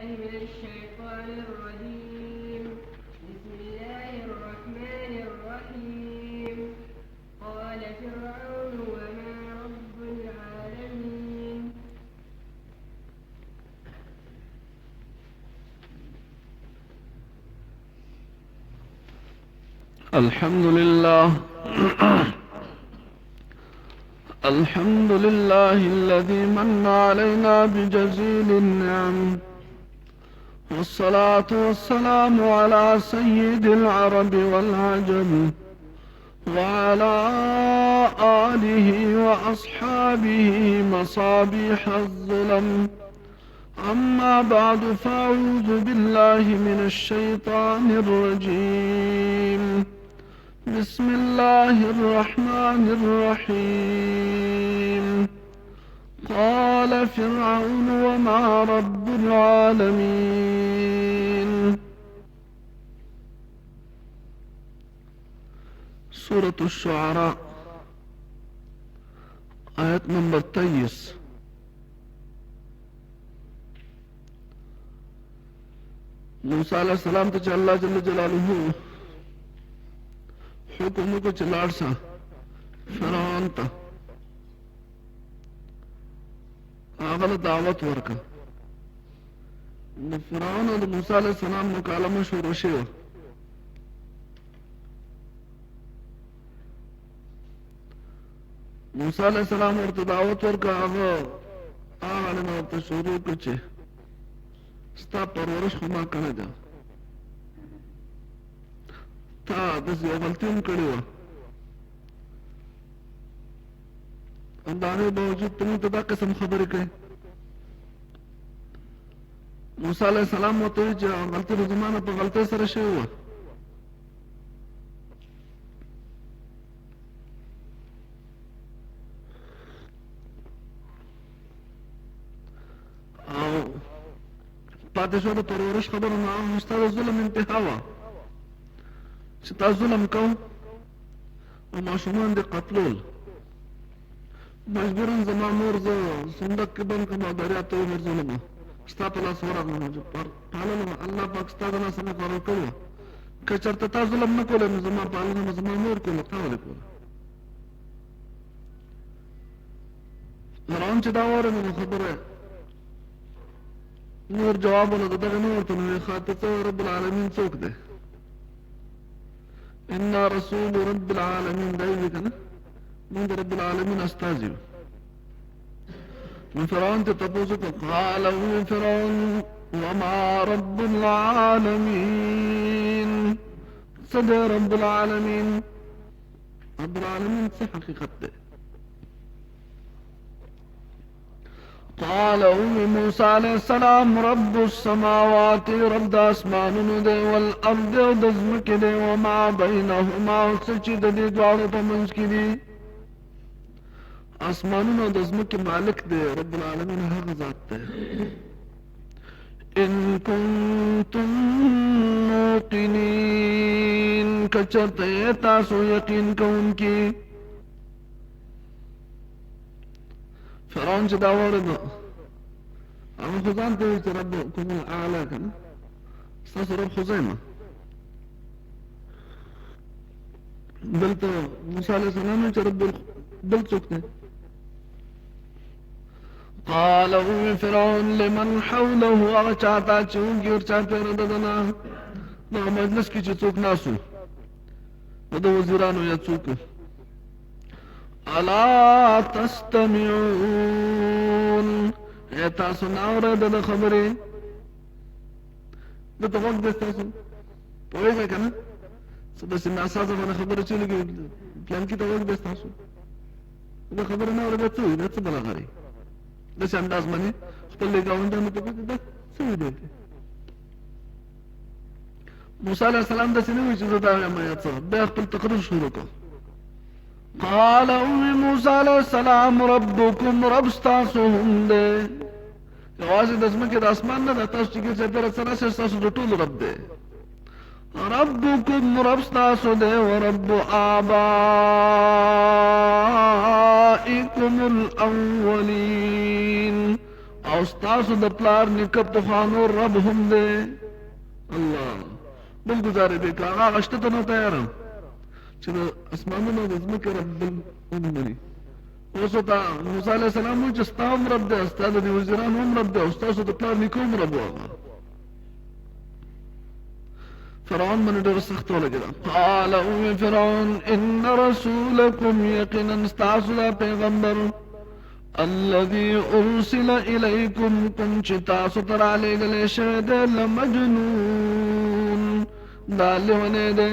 من الشيطان الرجيم. بسم الله الرحمن الرحيم. قال فرعون وما رب العالمين. الحمد لله الحمد لله الذي من علينا بجزيل النعم، والصلاة والسلام على سيد العرب والعجم وعلى آله وأصحابه مصابيح الظلم. أما بعد، فأعوذ بالله من الشيطان الرجيم. بسم الله الرحمن الرحيم. قال فرعون وما رب العالمين. سورة الشعراء آية نمبر 23. موسی علیہ السلام ته چې الله جل جلاله حکم وکړ چې لاړ شه فرعون ته، هغه له دعوت ورکړه. د فرعون او د موسی علیه السلام مکالمه شروع شوه. موسی علیه السلام ورته دعوت ورکړه، هغه نه ورته شروع کړه چې ستا پرورش خو ما کړې ده، تا داسې یوه غلطي هم کړې وه، د هغې باوجود ته موږ ته دا قسم خبرې کوې. موسی علیه السلام ورته وایي چې غلطي خو زما نه په غلطۍ سره شوې وه. او پاتې شو د پرورش خبره نه، ستا د ظلم انتها وه چې تا ظلم کوو او ماشومان دې قتلول. مجبوراً زما مور زه صندوق کې بند کړم او دریا ته وغورځولم، ستا په لاس ورغلم چې پالنه الله پاک ستا د لاسه مقرر کړې وه. که چېرته تا ظلم نه کولی نو زما پالنه به زما مور کوله، تا ولې کوله؟ فرعون چې دا واورېده نو خبره نور جواب ونه د دغه نه ورته نو ویې ښه ته څه رب العالمین څوک دی؟ انا رسول رب العالمین دا یې وي که نه، موږ د رب العالمین استازي یو. نو فرعون ته تپوس وکړه، قال وی فرعون وما رب العالمین. څه دی رب العالمین؟ رب العالمین څه حقیقت دی؟ قال موسی علیہ السلام رب السماوات، رب د اسمانونو دی، والارض او د ځمکې دی، وما بینهما او څه چې د دې دواړو په منځ کې دي. اسمانونو او د ځمکې مالک دی رب العالمین، هغه ذات دی. ان کنتم موقنین، که چېرته یې تاسو یقین کوونکي. فرعون چې دا واورېده هغه خو ځان ته وایي چې ربکم الاعلی که نه، ستاسو رب خو زه یم. دلته موسی علیه السلام وایي چې رب بل څوک دی. قال وی فرعون لمن حوله، هغه چاته چې وګیر چاپېره د ده نه دغه مجلس کې چې څوک ناست وو، د وزیرانو یا څوک، الا تستمعون، ایا تاسو نه اورېده د خبرې؟ دته غوږ دی ستاسو، پوهېږئ که نه؟ څه داسې ناسازه باندې خبره چې لګي پلانکي ته غوږ دی ستاسو، دا خبره نه اورېده څه وایي؟ دا څه بلا غري داسې انداز باندې خپل ګاونډیانو ته کوي، دا څه وایي دی؟ موسی علیه السلام داسې نه وایي چې زه دا وایم یا څه، بیا خپل تقریر شروع کړ. قال موسی علیہ السلام ربکم، رب ستاسو هم دی، یوازې د ځمکې د اسمان نه ده، تاسو چې ګیر چاپېره څه راشئ ستاسو د ټولو رب دی. ربکم، رب ستاسو دی، ورب آبائکم الاولین، او ستاسو د پلار نیکه پخوانو رب هم دی. الله بل گزارې دی که هغه غشته ته نه تیاره چې د اسمانونو د ځمکې رب بل ونومني. اوس ورته موسی علیه السلام وایي چې ستا هم رب دی، ستا د دې وزیرانو هم رب دی، او ستاسو د پلار نیکه هم رب و. هغه فرعون باندې ډېره سخته ولګېده. قال اوی فرعون ان رسولکم یقینا ستاسو دا پیغمبر الذي ارسل الیکم کوم چې تاسو ته رالیږلی شوی دی لمجنون دا لیونی دی.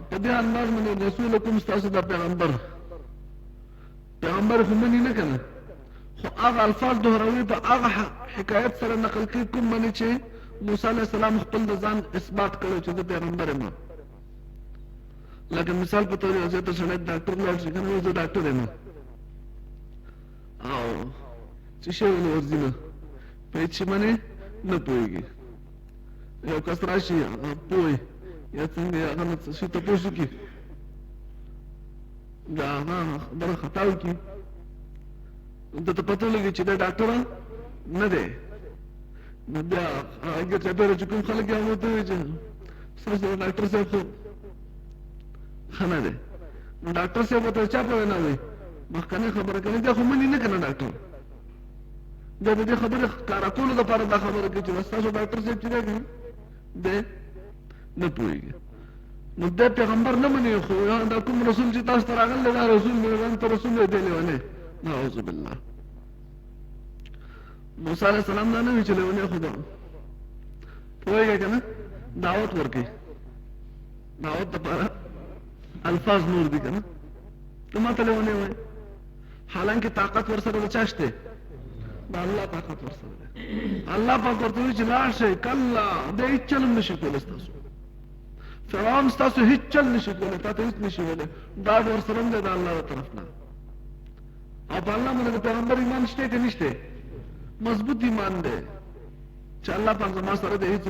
په دې انداز باندې رسولکم ستاسو دا پیغمبر خو مني نه که نه، خو هغه الفاظ دوهروي په هغه حکایت سره نقل کوي کوم باندې چې موسی علیه السلام خپل د ځان اثبات کړی چې زه پیغمبر یم. لکه مثال په طور یو ځای ته سړی ډاکټر لاړ شي که نه وایي زه ډاکټر یم او چې شی ولې ورځي نه په هېڅ شي باندې نه پوهېږي. یو کس راشي هغه پوه یا څنګه هغه نه څه شي تپوس وکړي د هغه خبره خطا وکړي ده ته پته ولګي چې دا ډاکټر نه دی. نو بیا هغه چاپېره چې کوم خلک یې هغه ورته وایي چې ستاسو ډاکټر صاحب خو ښه نه دی. نو ډاکټر صاحب ورته چا په وینا وایي مخکنۍ خبره کوي دا خو مني نه که نه ډاکټر دا د دې خبرې ښکاره کولو دپاره دا خبره کوي چې ستاسو ډاکټر صاحب چې دی دی نه پوهېږي. نو دی پیغمبر نه مني خو دا کوم رسول چې تاسو ته راغلی دا رسول دی ته رسول دی دی لیونی. نعوذ بالله. موسی علیه السلام دا نه وي چې لیونی خو ده پوهېږئ که نه دعوت ورکوي دعوت دپاره الفاظ نور دي که نه ته ما ته لیونی وایي حالانکې طاقت ورسره د چا شته د الله طاقت ورسره دی. الله پاک ورته وایي چې لاړ شئ کله دی هېڅ چل هم نشي کولی ستاسو فرعون ستاسو هېڅ چل نشي کولی تا ته هېڅ نشي ویلی ډاډ ورسره هم دی د الله د طرف نه. او په الله باندې د پیغمبر ایمان شته که نشته مضبوط ایمان دی چې الله پاک زما سره دی هېڅ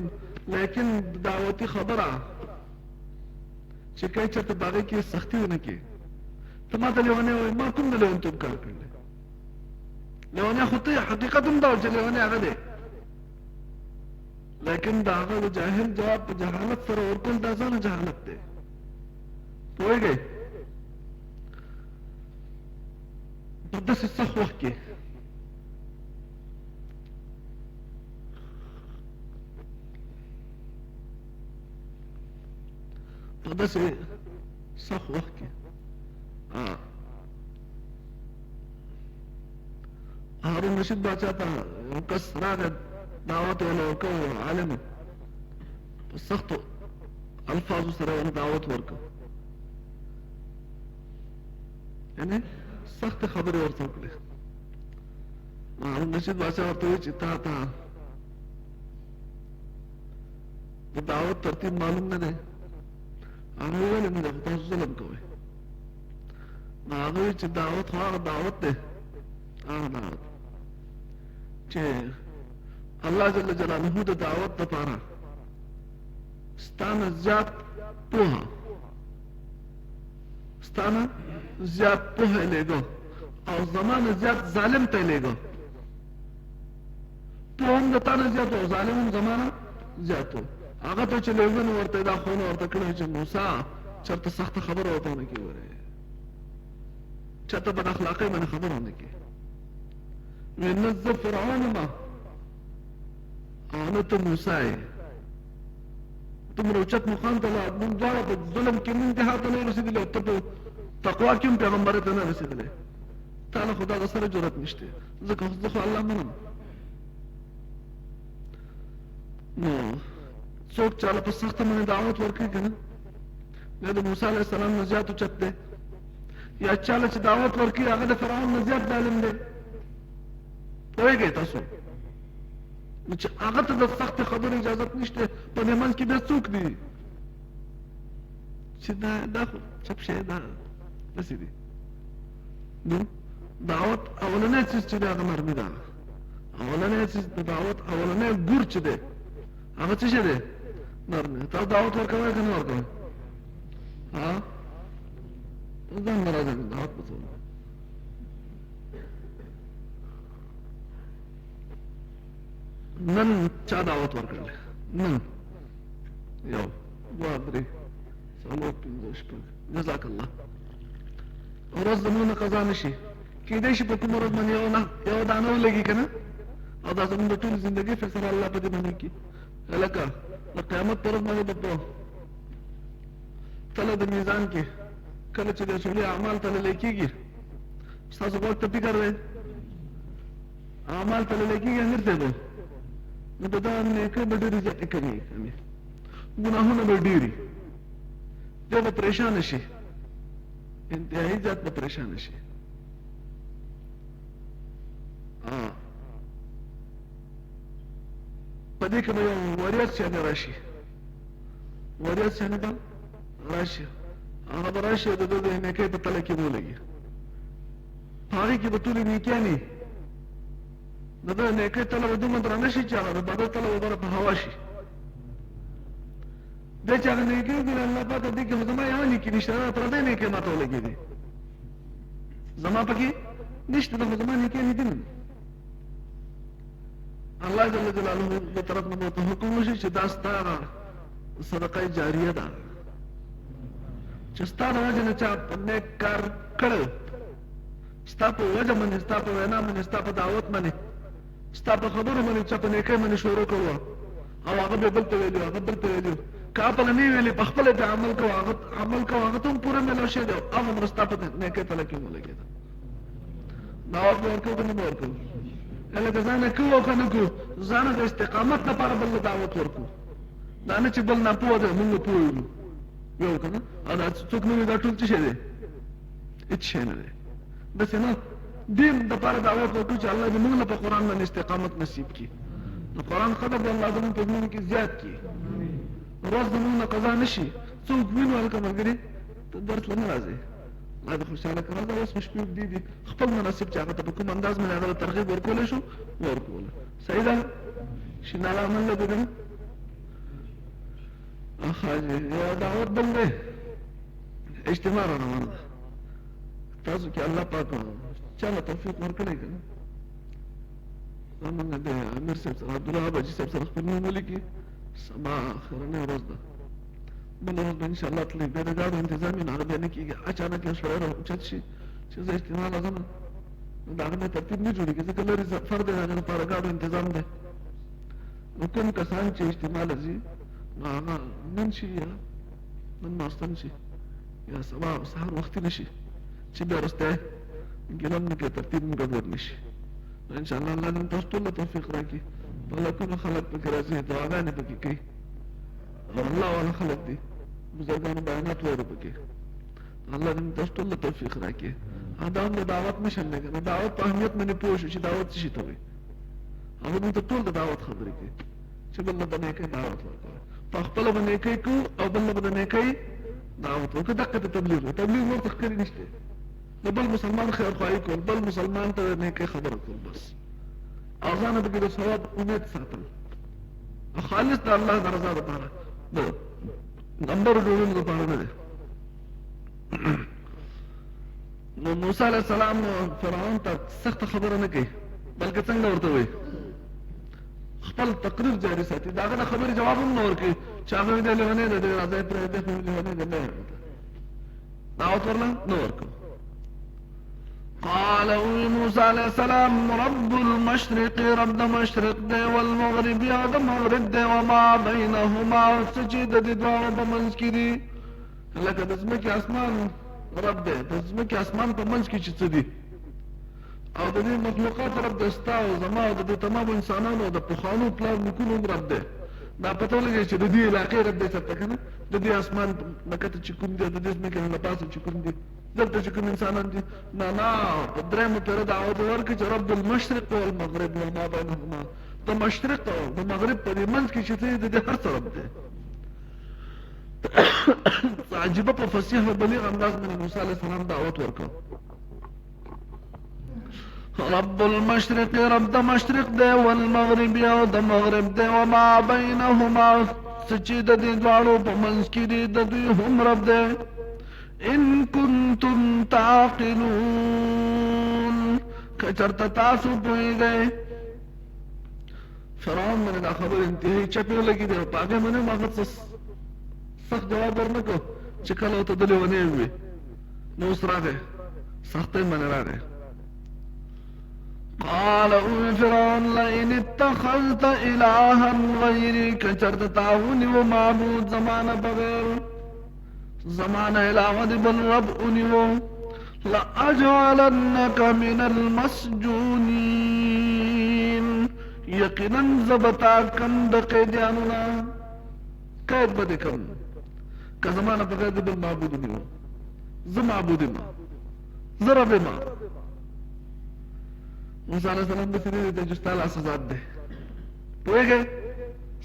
لیکن دعوتي خبره چې کوي چېرته په هغې کې سختي ونه کړي ته ما ته لیونی وایي ما کوم د لیونتوب کار کړی دی لیونی خو ته حقیقت هم دا و چې لیونی هغه دی لیکن د هغه د جاهل جواب په جهالت سره ورکول دا ځانه جهالت دی. پوهېږئ په داسې سخت وخت کې هارون رشید باچا ته یو کس راغی دعوت یې ورکړ عالم په سختو الفاظو سره یې دعوت ورکړ یعنې سختې خبرې ورته وکړې. هارون رشید باچا ورته وایي چې تا ته د دعوت ترتیب معلوم نه دی. هغه ویلې نه ده خو تاسو ظلم کوئ. نو هغه وایي چې دعوت خو هغه دعوت دی هغه دعوت چې الله جل جلاله د دعوت دپاره ستانه زیات پوهه یې لېږه او زمانه زیات ظالم ته یې لېږه. پوه هم د تا نه زیات او ظالم هم زمانه زیات و. هغه ته چې لېږه ورته دا ښوونه ورته کړې چې موسی چېرته سخته خبره ورته ونه کړي ورې چېرته بد اخلاقۍ باندې خبره ونه کړي. وی نه زه فرعون یم او نه ته موسی یې. دومره اوچت مقام ته لاړ موږ دواړه په ظلم کې موږ انتها ته نه رسېدلي او ته په تقوا کې هم پیغمبرۍ ته نه رسېدلی. تا له خو د هغه سره جرأت نشته ځکه زه خو الله منم. نو څوک چاله په سخته باندې دعوت ورکوي که نه یا د موسی علیه السلام نه زیات اوچت دی یا چاله چې دعوت ورکوي هغه د فرعون نه زیات ظالم دی. پوهېږئ تاسو نو چې هغه ته د سختې خبرې اجازت نشته په دې منځ کې بیا څوک دي چې دا خو چپ شی دا داسې دي. نو دعوت اولنی څیز چې دی هغه نرمي ده. اولنی څیز د دعوت اولنی ګور چې دی هغه څه شی دی نرمي. تاسو دعوت ورکوئ که نه ورکوئ ځان نه راځئ دعوت په څه نن چا دعوت ورکړل نن یو دوه درې څلور پنځه شپږ جزاک الله ورځ زموږ قضا نشي کېدای شي په کومه ورځ باندې یو دانه ولګي که نه او دا زموږ د ټول زندګۍ فیصله الله په دې باندې کړي هلکه د قیامت په ورځ باندې به په تله د میزان کې کله چې د سړي اعمال تللی کېږي ستاسو غوږ ته فکر دی اعمال تللی کېږي امیر صاحب نو د ده نیکۍ به ډېرې زیاتې کمې ګناهونه به ډېري دی به پریشانه شي انتهایی زیات به پریشانه شي په دې کې به یو وریځ شانې راشي وریځ شانې به راشي هغه به راشي او د ده د نیکۍ په تله کې به ولګي په هغې کې به ټولې نیکیانې د ده نیکۍ تله به دومره درانه شي چې هغه د بدر تله به بره په هوا شي دی چې هغه نیکۍ وګوري الله پاکه دې کې خو زما یوه نیکي نشته دا پردی نیکۍ ما ته ولګېدې زما پکې نشته دا خو زما نیکۍ نه دي الله جل جلاله د طرف نه به ورته حکم وشي چې دا ستا صدقه جاریه ده چې ستا د وجې نه چا نیک کار کړی ستا په وجه باندې ستا په وینا باندې ستا په دعوت باندې ستا په خبرو باندې چا په نیکۍ باندې شروع کړو او هغه به بل ته ویلي هغه بل ته ویلي که خپله نه ویلي په خپله پرې عمل کوو هغه ته هم پوره میلاو شوی دی هغه عمر ستا په نیکۍ تله کې ولګېده دعوت به ورکوو که نه به ورکوو لکه ځانه کوو او که نه کوو ځانه د استقامت لپاره بل له دعوت ورکوو دا نه چې بل ناپوه دی موږ پوه یو یو که نه او دا څوک نه وي دا ټول څه شی دی هېڅ شی نه دی داسې نه دین دپاره دعوت ورکوو چې الله دې موږ له په قرآن باندې استقامت نصیب کړي د قرآن قدر به الله زموږ په زړونو کې زیات کړي ورځ زموږ نه قضا نه شي څوک وینو هلکه ملګري ته درس ونه راځئ الله دې خوشحاله کړه دا اوس مو شپې اوږدې دي خپل مناسب چې هغه ته په کوم انداز باندې هغه ته ترغیب ورکولی شو ورکوله صحیح ده شیناله عمل لګو ده حاجي یو دعوت بل دی اجتماع را روانه ده تاسو کې الله پاک چاله توفیق ورکړی که نه زمونږ د امیر صاحب سره عبدالله حاجي صاحب سره خپل نوم ولیکي سبا اخرنۍ ورځ ده بله ورځ به انشاءالله تللی بیا د ګاډو انتظام وي نو هغه بیا نه کېږي اچانک یو سړی راوچت شي چې زه اجتماع له ځم نو د هغه بیا ترتیب نه جوړېږي ځکه لرې سفر دی د هغې لپاره ګاډو انتظام دی نو کوم کسان چې اجتماع له ځي نو هغه نن شي یا نن ماخستن شي یا سبا سهار وختي نه شي چې بیا وروستی ګیله نه کوي ترتیب هم ګډوډ نه شي نو انشاءالله الله دې تاسو ټول له توفیق راکړي په لکونو خلک پکې راځي دعاګانې پکې کوي او الله والا خلک دي بزرګانو بیانات وایي پکې الله دې تاسو ټول له توفیق راکړي دا هم د دعوت مشن دی که نه دعوت په اهمیت باندې پوه شو چې دعوت څه شي ته وایي هغه موږ ته ټول د دعوت خبرې کوي چې بل له د نیکۍ دعوت ورکوي په خپله به نیکۍ کوو او بل له به د نیکۍ دعوت ورکوو دقه د تبلیغ و تبلیغ نور ته ښکلي نشته د بل مسلمان خیرخواهي کول بل مسلمان ته د نیکۍ خبره کول بس او ځانه پکې د ثواب امید ساتل خالص د الله د رضا دپاره د نمبرو ډولونو دپاره نه دی نو موسی علیه السلام فرعون ته سخته خبره نه کوي بلکې څنګه ورته وایي خپل تقریر جاري ساتي د هغه د خبرې جواب هم نه ورکوي چې هغه دی لیونی دی دی راځئ پرېږدئ خو لیونی دی نه دعوت ورله نه ورکوي قال موسى عليه السلام رب المشرق رب مشرق دے والمغرب یا د مغرب دے وما بینهما سجد د دوانو په منځ کې دي لکه د ځمکې اسمان رب دی د ځمکې اسمان په منځ کې چې څه دي او د دې مخلوقات رب دی ستا او زما او د دې تمامو انسانانو او د پخوانو پلار نیکونو هم رب دی دا پته ولګوي چې د دې علاقې رب دی چېرته که نه د دې اسمان نه کته چې کوم دی د دې ځمکې نه له پاسه چې کوم دی دلته چې کوم انسانان دي نه په درېیمه پېره دعوت ورکړي چې رب المشرق والمغرب وما بینهما د مشرق او د مغرب په دې منځ کې چې څه د دې هر څه رب دی عجیبه په فصیح او بلیغ انداز باندې موسی علیه السلام دعوت ورکړ رب المشرق رب د مشرق دی والمغرب او د مغرب دی وما بینهما څه چې د دې دواړو په منځ کې دي د دوی هم رب دی ان کنتم تعقلون کچرته تاسو پوهیږئ فرعون باندې دا خبره انتهایی چپې لګي دی په هغه باندې ما هغه سخت جواب ورنکړ چې کله ورته د لیونی وي نو اوس راغی سختۍ باندې راغی قال فرعون لئن اتخذت إلها غيري كچرت تاوني ومعبود زمانه بغير زمانه علاوه دی بل رب انیو لأجعلنك من المسجونين یقینا زبتا کم د قیدیانونا قید بده کم که زمانه بغیر دی بل معبود انیو زه معبود ما زه رب ما موسی علیہ السلام دې سره د جستال اساسات ده پوهیږئ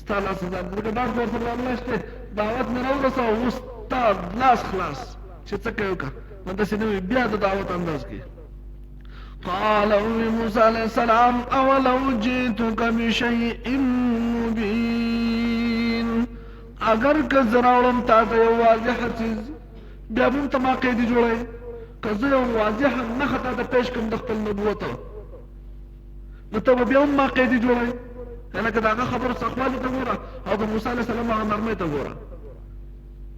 ستال اساسات دغه بعد ورسره راغلشته دعوت نه راوړسو استاد لاس خلاص چې څه کوي کا مده سينو بیا د دعوت انداز کې قال موسی علیہ السلام اولو جئتك بشيء مبين اگر که زراولم تا ته یو واضح چیز بیا هم ته ما قیدی جوړه که زه یو واضح نه خطا ته پیش کوم د خپل نبوت نو ته بیا هم ما قیدی جوړه لکه داغه خبر څخوالي ته ګوره او د موسی علیہ السلام هغه نرمۍ ته ګوره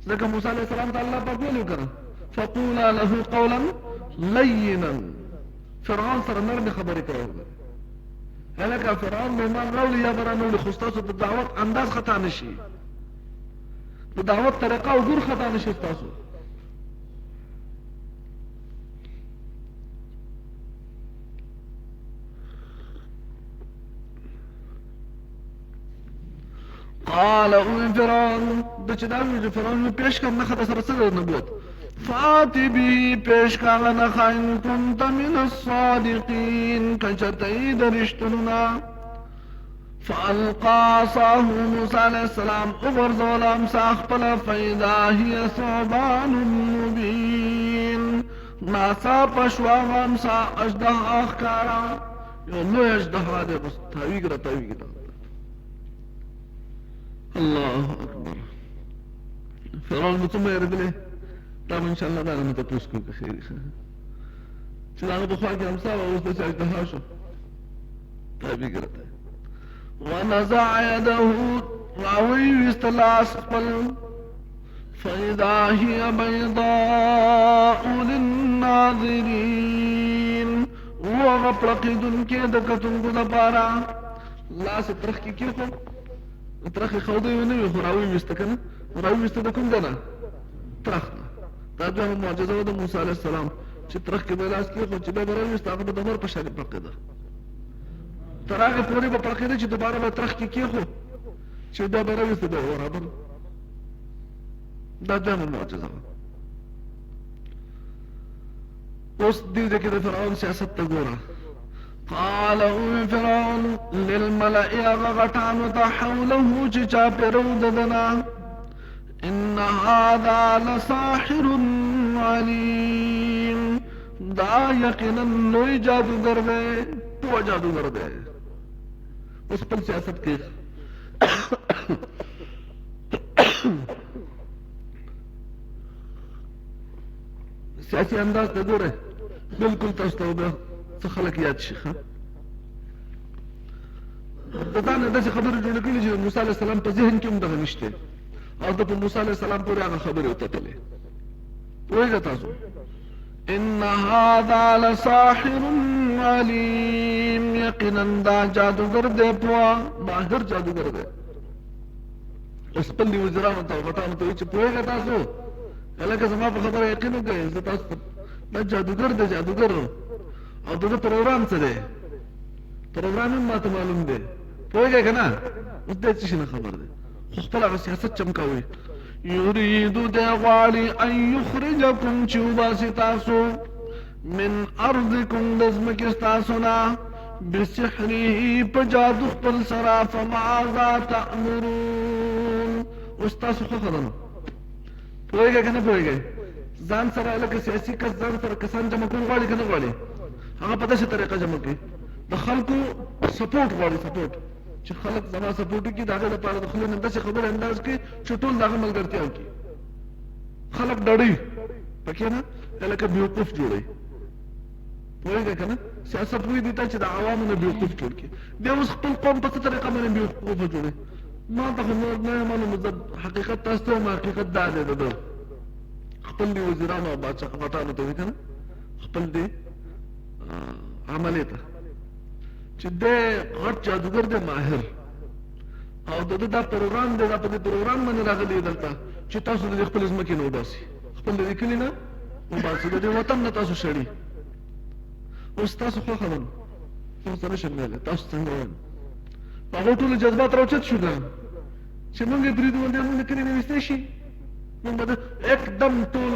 ځکه موسی علیہ السلام ته الله پاک ویلي کړه فقولا له قولا لینا فرعون سره نرمې خبرې کوي هلکه فرعون مهمان راولي یا به رانولي خو ستاسو د دعوت انداز خطا نشي د دعوت طریقه او ګور خطا نشي ستاسو قال فرعون د چې دا ویل فرعون پیش کړه نه خطا سره سره نبوت فات به پیش کړه نه خاين كنت من الصادقين کچتای درشتنا فالقى عصاه موسى عليه السلام وغرزول امساخ فلا فاذا هي ثعبان مبين ناسا پشوا امسا اجده اخکارا یو لوی اجده ده بس تاویګره الله اکبر فرعون متوم يردله دا ان شاء الله دا نه تاسو کو خیر چې دا په خوا کې هم ساوه اوس د اجدها شو تاویګره ونزع يده راوي استلاس قل فإذا هي بيضاء للناظرين وغفلقد كيدكة دبارا لا سترخ كيكو ترخ خوضي ونوي راوي مستكنا راوي مستكن دنا ترخنا تابعه معجزة ود موسى عليه السلام چې ترخ کې بلاس کیخو چې به راوي مستعقد دمر په شان پرقده تراغه پوری په پرقده چې دوباره به ترخ کې کیخو چې دا به راوي ست به ورابر دا دغه معجزه اوس دې کې د فرعون سیاست ته ګوره قال فرعون للملأ غغتان حوله ججا بروددنا إن هذا لساحر عليم دا يقينا لوی جادوگر دے تو جادوگر دے اس پر سیاست کی سیاسی انداز ته ګوره بالکل تاسو ته به څه خلک یاد شي ښه دا نه داسې خبرې جوړې کړي چې موسی علیه السلام په ذهن کې هم دغه نشته او د موسی علیه السلام پورې هغه خبرې وتتلې پوهېږه تاسو ان هذا لساحر عليم یقینا دا جادوګر دی پوه ماهر جادوګر دی اوس خپل دې وزیرانو ته غټانو ته وایي چې پوهېږه تاسو هلکه زما په خبره یقین وکړئ زه تاسو دا جادوګر دی جادوګر او دغه پروګرام څه دی پروګرام هم ماته معلوم دی پوهېږئ که نه اوس دی څه شي نه خبر دی خو خپل هغه سیاست چمکوي یریدو دی غواړي ان یخرجکم چې وباسي تاسو من ارضکم د ځمکې ستاسو نه بسحره په جادو خپل سره فماذا تأمرون اوس تاسو ښه خبره پوهېږئ که نه پوهېږئ ځان سره لکه سیاسي کس ځان سره کسان جمع کول غواړي که نه غواړي هغه په داسې طریقه جمع کوي د خلکو سپورټ غواړي سپورټ چې خلک زما سپورټ وکړي د هغې لپاره د خولې نه داسې خبرې انداز کړي چې ټول د هغه ملګرتیا وکړي خلک ډړوي پکې نه لکه بیوقوف جوړوي پوهېږئ که نه سیاست وایي دې ته چې د عوامو نه بېوقوف جوړ کړي دی اوس خپل قوم په څه طریقه باندې بېوقوفه جوړوي ما ته خو نور نه معلوم زه حقیقت تاسو ته وایم حقیقت دا دی د ده خپل دې وزیرانو او بادشاهانو ته وایي که نه خپل دې عملې ته چې دی غټ جادوګر دی ماهر او د ده دا پروګرام دی دا په دې پروګرام باندې راغلی دلته چې تاسو د دې خپل ځمکې نه وباسي خپل د دې کلي نه وباسي د دې وطن نه تاسو شړي اوس تاسو خوښه ده خو سره شم ویلی تاسو څنګه وایم په هغو ټولو جذبات راوچت شو ده چې موږ یې پرېږدو باندې موږ د کلي نه ویستی شي موږ به د اکدم ټول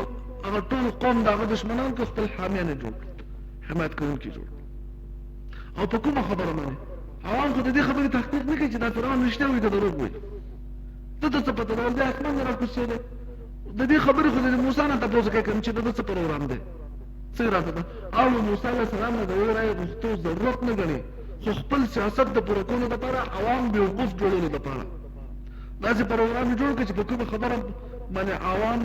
هغه ټول قوم د هغه دشمنان که خپل حامیان یې جوړ کړو حمایت کوونکي جوړ او په کومه خبره باندې عوام خو د دې خبرې تحقیق نه کوي چې دا فرعون رښتیا وایي که دروغ وایي ده ته څه پته ده دی اسمان نه راکوزېدی د دې خبرې خو د موسی نه تپوس کوي که چې د ده څه پروګرام دی څه یې راته ده او موسی علیه السلام نه د یوې رایې غوښتو ضرورت نه ګڼي خو خپل سیاست د پوره کولو دپاره عوام بېوقوف جوړولو دپاره داسې پروګرام یې جوړ کړه چې په کومه خبره باندې عوام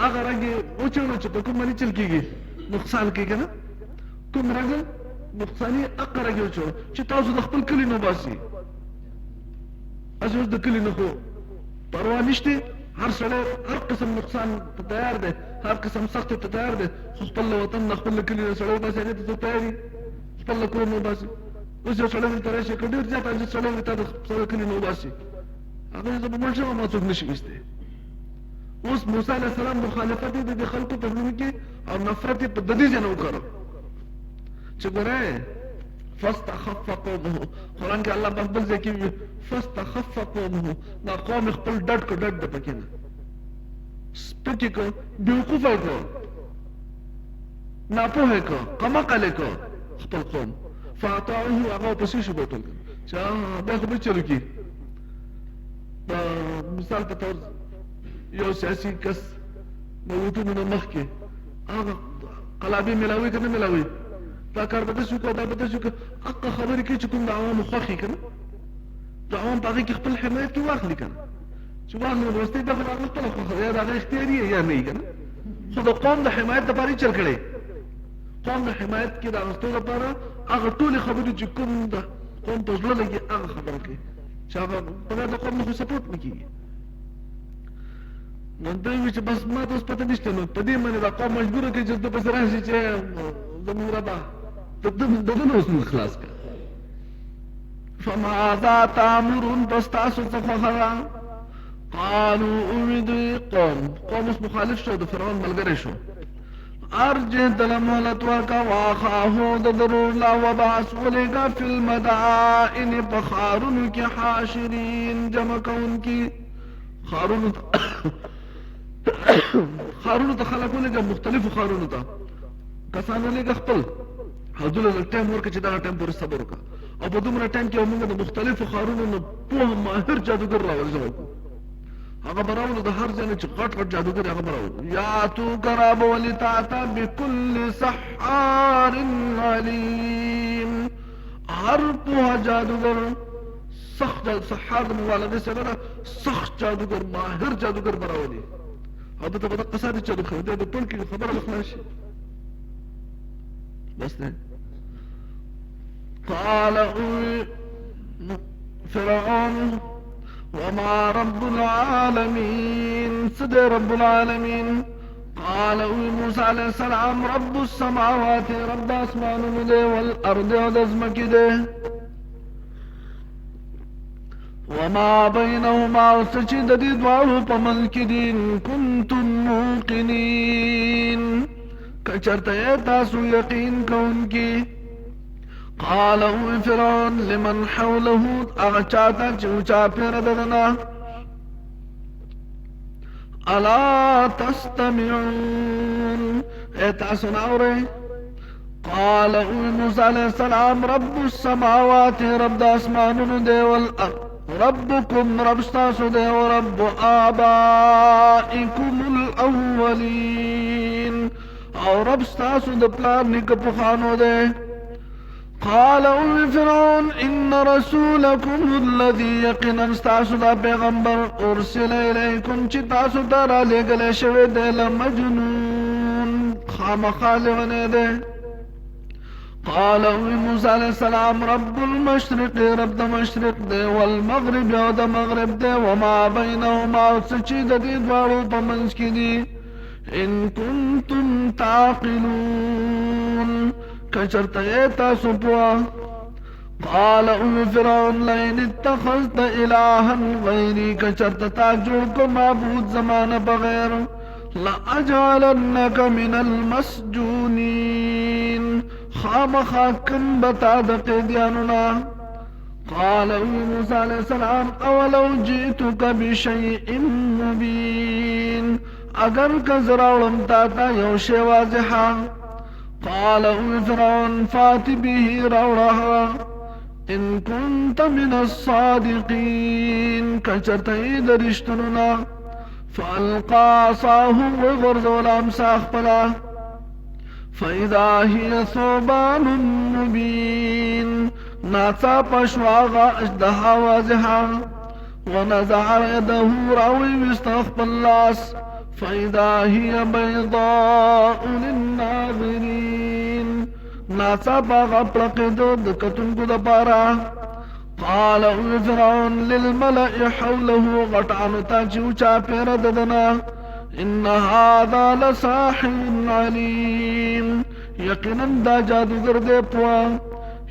هغه رنګ یې وچوړو چې په کوم باندې چل کېږي نقصان کوي که نه کوم رنګ نقصاني هغه رنګ یې وچوړو چې تاسو د خپل کلي نه وباسي هسې اوس د کلي نه خو پروا نشته هر سړی هر قسم نقصان ته تیار دی هر قسم سختي ته تیار دی خو خپل له وطن نه خپل له کلي نه سړی وباسي هغې ته تیار وي خپل له کور نه وباسي اوس یو سړی ورته راشي که ډېر زیات عاجز سړی وي تا د سړی کلي نه وباسي هغه زه به مړ شم ما څوک نه شي ویستی اوس موسی علیه السلام مخالفت یې د دې خلکو په زړونو کې او نفرت یې په د دې ځای نه وکړو چې ګورئ فاستخف قومه قرآن کې الله په بل ځای کې وي فاستخف قومه دا قوم خپل ډډ کو ډډ د پکې نه سپکې کو بېوقوفه یې کو ناپوهه یې کو قمقل یې کو خپل قوم فاطاعوه هغه ورپسې شو بوتل چې بیا خو بل چلو کي د مثال په طور یو سیاسي کس د ووټونو نه مخکې هغه قلابې میلاوي که نه میلاوي دا کار به داسې وکړه دا به داسې وکړه هغه خبرې کوي چې کوم د عوامو خوښ یي که نه د عوام په هغې کې خپل حمایت کې واخلي که نه چې واخلي نو وروستۍ دا خو د هغه خپله خوښه ده یا د هغه اختیاري یا نه وي که نه خو د قوم د حمایت دپاره یې چل کړی قوم د حمایت کې د اخیستو لپاره هغه ټولې خبرې چې کوم د قوم په زړه لګي هغه خبره کوي چې هغه بغیر د قوم نه خو سپورټ نه کېږي نو دوی وایي چې بس ما ته اوس پته نشته نو په دې باندې دا قوم مجبوره کوي چې ده پسې راشي چې زموږ ربه د ده نه اوس موږ خلاص کړه فماذا تامرون پس تاسو څه خوښه ده قالوا دوی قوم اوس مخالف شو د فرعون ملګری شو ارجع دله مهلت ورکه واخاه د ضرور لا وبعث ولېږه فی المدائن په ښارونو کې حاشرین جمع کوونکي ښارونو ته خلک ولېږه مختلفو ښارونو ته کسان ولېږه خپل حدونه لږ ټایم ورکړه چې دغه ټایم پورې صبر وکړه او په دومره ټایم کې موږ د مختلفو ښارونو نه پوه ماهر جادوګر راوځو هغه به راولو د هر ځای نه چې غټ غټ جادوګر هغه به راولو یاتوک رابولي تا ته بکل سحار علیم هر پوهه جادوګر سخت سحار د مبالغې سره ده سخت جادوګر ماهر جادوګر به راولي او دته به دقه ساتي چې د ټول کې خبره به خلاص شي بس نه قال فرعون وما رب العالمين صدق رب العالمين قال موسى عليه السلام رب السماوات رب اسمان ده والارض ودزمك ده وما بينهما وسجد دي دوارو پملك دين كنتم موقنين کچرته تاسو یقین کونکی قال فرعون لمن حوله اغا چاہتا چوچا پیر ددنا الا تستمعون ایتا سناو رہے قال موسیٰ علیہ السلام رب السماوات رب دا اسمانون دے والارض ربكم رب ستاسو دے ورب آبائكم الاولین او رب ستاسو د پلار نیک پخانو دے قال فرعون ان رسولكم الذي يقنا استاسو دا پیغمبر ارسل الیکم چی تاسو تارا لگلے شوی دے لمجنون خامخالغنے دے قال موسى عليه السلام رب المشرق رب د مشرق دے والمغرب او د مغرب دے وما بینهما سچی د دې دواړو په منځ کې دي ان کنتم تعقلون کچرته تاسو پوه قال فرعون لئن اتخذت الها غيري کچرته تا جوړ کو معبود زمانه بغیر لأجعلنك من المسجونين خامخا کم بتا د قیدیانونا قال موسى عليه السلام اولو جئتك بشيء مبين اگر کزراولم تا یو شی واضحا قال فرعون فات به روڑها ان كنت من الصادقين کچرته د رښتونونا فالقى عصاه وغرزول امساخ پلا فإذا هي ثوبان مبين ناڅا پشواغا اجدها واضحا ونزع يده راوي مستخف اللاس فإذا هي بيضاء للناظرين ناڅا باغا پلقدو دکتنکو دپارا قال فرعون للملأ حوله غټانو تا چې اوچا پیره ددنا ان هذا لساحر عليم یقینا دا جادوگر دے پوا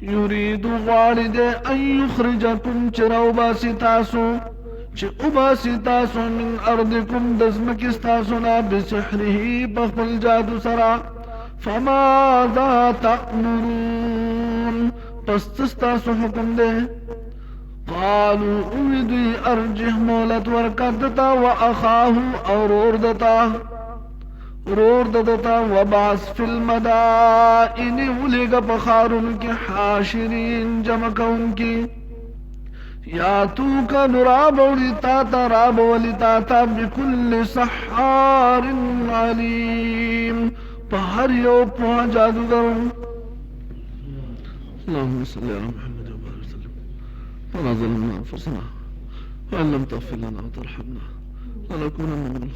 یرید غواړي دے ان یخرجکم چراو باسی تاسو چې اوباسی تاسو من ارضکم دزمکی ستاسو نا بسحره بخبل جادو سرا فماذا تأمرون پس تستاسو حکم دے قالوا اویدوی ارجح مولت ورکدتا و اخاہو اور دتا وبعث فی المدائن ولیگا پخارن کی حاشرین جمکون کی یاتوکا نراب ولی تاتا بکل سحار علیم پہر یو پوہ جادوگر اللهم صلی علی محمد وبارک وسلم ولا ظلمنا انفسنا وان لم تغفر لنا وترحمنا لنكونن من الخاسرين